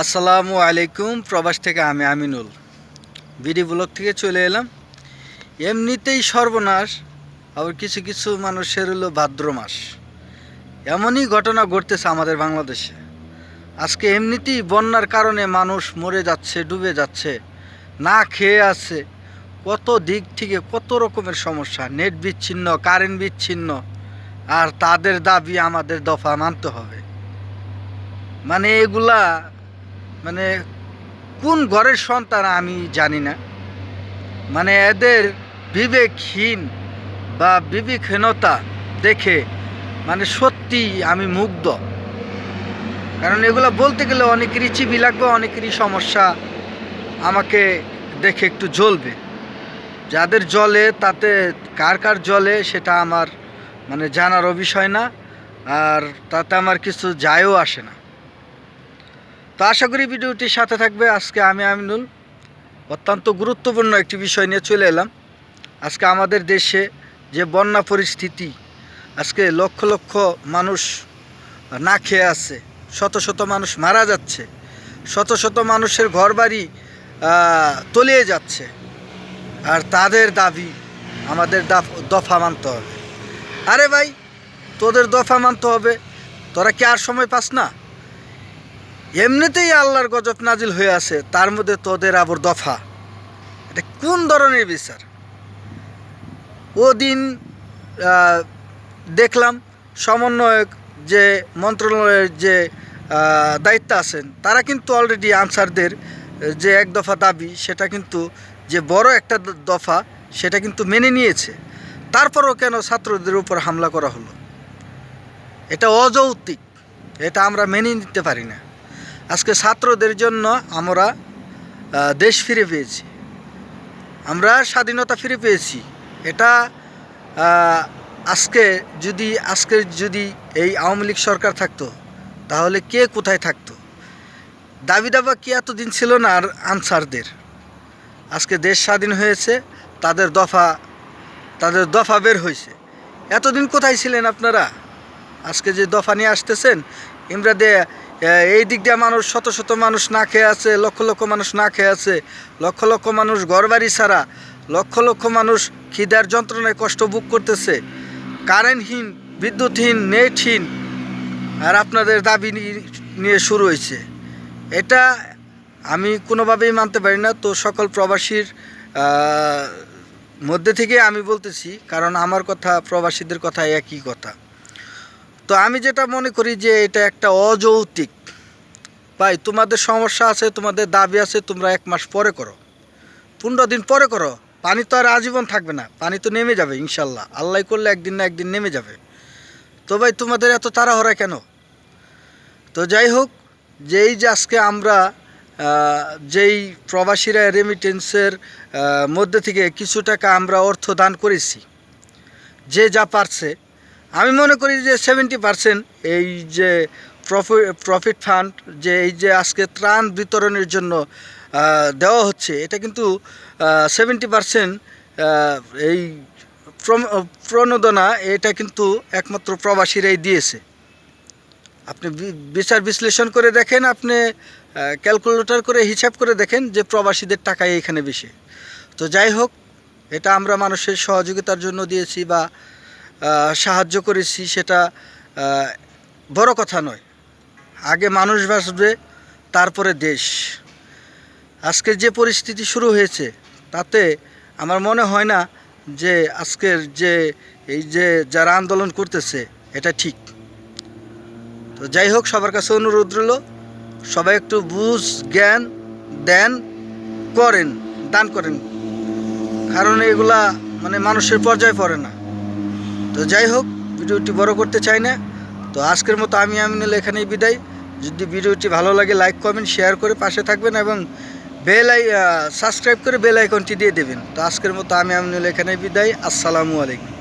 আসসালামু আলাইকুম। প্রবাস থেকে আমি আমিনুল বিডি ব্লগ থেকে চলে এলাম। এমনিতেই সর্বনাশ, আবার কিছু কিছু মানুষের হলো ভাদ্র মাস। এমনই ঘটনা ঘটতেছে আমাদের বাংলাদেশে। আজকে এমনিতেই বন্যার কারণে মানুষ মরে যাচ্ছে, ডুবে যাচ্ছে, না খেয়ে আছে। কত দিক থেকে কত রকমের সমস্যা, নেট বিচ্ছিন্ন, কারেন্ট বিচ্ছিন্ন, আর তাদের দাবি আমাদের দফা মানতে হবে। মানে এগুলা মানে কোন ঘরের সন্তান আমি জানি না। মানে এদের বিবেকহীন বা বিবেকহীনতা দেখে মানে সত্যি আমি মুগ্ধ। কারণ এগুলো বলতে গেলে অনেকেরই চিবি লাগবে, অনেকেরই সমস্যা আমাকে দেখে একটু জ্বলবে। যাদের জলে তাতে কার কার জলে সেটা আমার মানে জানারও বিষয় না, আর তাতে আমার কিছু যায়ও আসে না। তো আশা করি ভিডিওটির সাথে থাকবে। আজকে আমি আমিনুল অত্যন্ত গুরুত্বপূর্ণ একটি বিষয় নিয়ে চলে এলাম। আজকে আমাদের দেশে যে বন্যা পরিস্থিতি, আজকে লক্ষ লক্ষ মানুষ না খেয়ে আছে, শত শত মানুষ মারা যাচ্ছে, শত শত মানুষের ঘরবাড়ি তলিয়ে যাচ্ছে, আর তাদের দাবি আমাদের দফা মানতে হবে। আরে ভাই, তোদের দফা মানতে হবে, তোরা কি আর সময় পাস না? এমনিতেই আল্লাহর গজব নাজিল হয়ে আছে, তার মধ্যে তোদের আবার দফা। এটা কোন ধরনের বিচার? ওদিন দেখলাম সমন্বয়ক যে মন্ত্রণালয়ের যে দায়িত্ব আছেন, তারা কিন্তু অলরেডি আনসারদের যে এক দফা দাবি, সেটা কিন্তু যে বড় একটা দফা, সেটা কিন্তু মেনে নিয়েছে। তারপরও কেন ছাত্রদের উপর হামলা করা হলো? এটা অযৌক্তিক, এটা আমরা মেনে নিতে পারি না। আজকে ছাত্রদের জন্য আমরা দেশ ফিরে পেয়েছি, আমরা স্বাধীনতা ফিরে পেয়েছি। এটা আজকে যদি এই আওয়ামী লীগ সরকার থাকতো, তাহলে কে কোথায় থাকতো? দাবি দাবা কি এতদিন ছিল না? আর আনসারদের আজকে দেশ স্বাধীন হয়েছে, তাদের দফা বের হয়েছে। এতদিন কোথায় ছিলেন আপনারা? আজকে যে দফা নিয়ে আসতেছেন, ইমরাদে এই দিক দিয়ে মানুষ, শত শত মানুষ না খেয়ে আছে, লক্ষ লক্ষ মানুষ না খেয়ে আছে, লক্ষ লক্ষ মানুষ ঘরবাড়ি ছাড়া, লক্ষ লক্ষ মানুষ খিদার যন্ত্রণায় কষ্ট ভোগ করতেছে, কারেন্টহীন, বিদ্যুৎহীন, নেটহীন, আর আপনাদের দাবি নিয়ে শুরু হয়েছে। এটা আমি কোনোভাবেই মানতে পারি না। তো সকল প্রবাসীর মধ্যে থেকে আমি বলতেছি, কারণ আমার কথা প্রবাসীদের কথা একই কথা। তো আমি যেটা মনে করি যে এটা একটা অযৌক্তিক। ভাই, তোমাদের সমস্যা আছে, তোমাদের দাবি আছে, তোমরা 1 মাস পরে করো, 15 দিন পরে করো। পানি তো আর আজীবন থাকবে না, পানি তো নেমে যাবে ইনশাল্লাহ। আল্লাহ করলে একদিন না একদিন নেমে যাবে। তো ভাই, তোমাদের এত তাড়াহুড়া কেন? তো যাই হোক, যেই যে আজকে আমরা যেই প্রবাসীরা রেমিটেন্সের মধ্যে থেকে কিছু টাকা আমরা অর্থ দান করেছি, যে যা পারছে, আমি মনে করি যে 70% এই যে প্রফিট ফান্ড, যে এই যে আজকে ত্রাণ বিতরণের জন্য দেওয়া হচ্ছে, এটা কিন্তু 70% এই প্রণোদনা এটা কিন্তু একমাত্র প্রবাসীরাই দিয়েছে। আপনি বিচার বিশ্লেষণ করে দেখেন, আপনি ক্যালকুলেটর করে হিসাব করে দেখেন যে প্রবাসীদের টাকাই এখানে বেশি। তো যাই হোক, এটা আমরা মানুষের সহযোগিতার জন্য দিয়েছি বা সাহায্য করেছি, সেটা বড় কথা নয়। আগে মানুষ বাঁচবে, তারপরে দেশ। আজকের যে পরিস্থিতি শুরু হয়েছে, তাতে আমার মনে হয় না যে আজকের যে এই যে যারা আন্দোলন করতেছে এটা ঠিক। তো যাই হোক, সবার কাছে অনুরোধ রইল, সবাই একটু বুঝ জ্ঞান দেন, দান করেন, কারণ এগুলা মানে মানুষের পর্যায়ে পড়ে না। তো যাই হোক, ভিডিওটি বড় করতে চাই না। তো আজকের মতো আমি আমিনুল এখানেই বিদায়। যদি ভিডিওটি ভালো লাগে, লাইক কমেন্ট শেয়ার করে পাশে থাকবেন এবং সাবস্ক্রাইব করে বেল আইকনটি দিয়ে দেবেন। তো আজকের মতো আমি আমিনুল এখানেই বিদায়। আসসালামু আলাইকুম।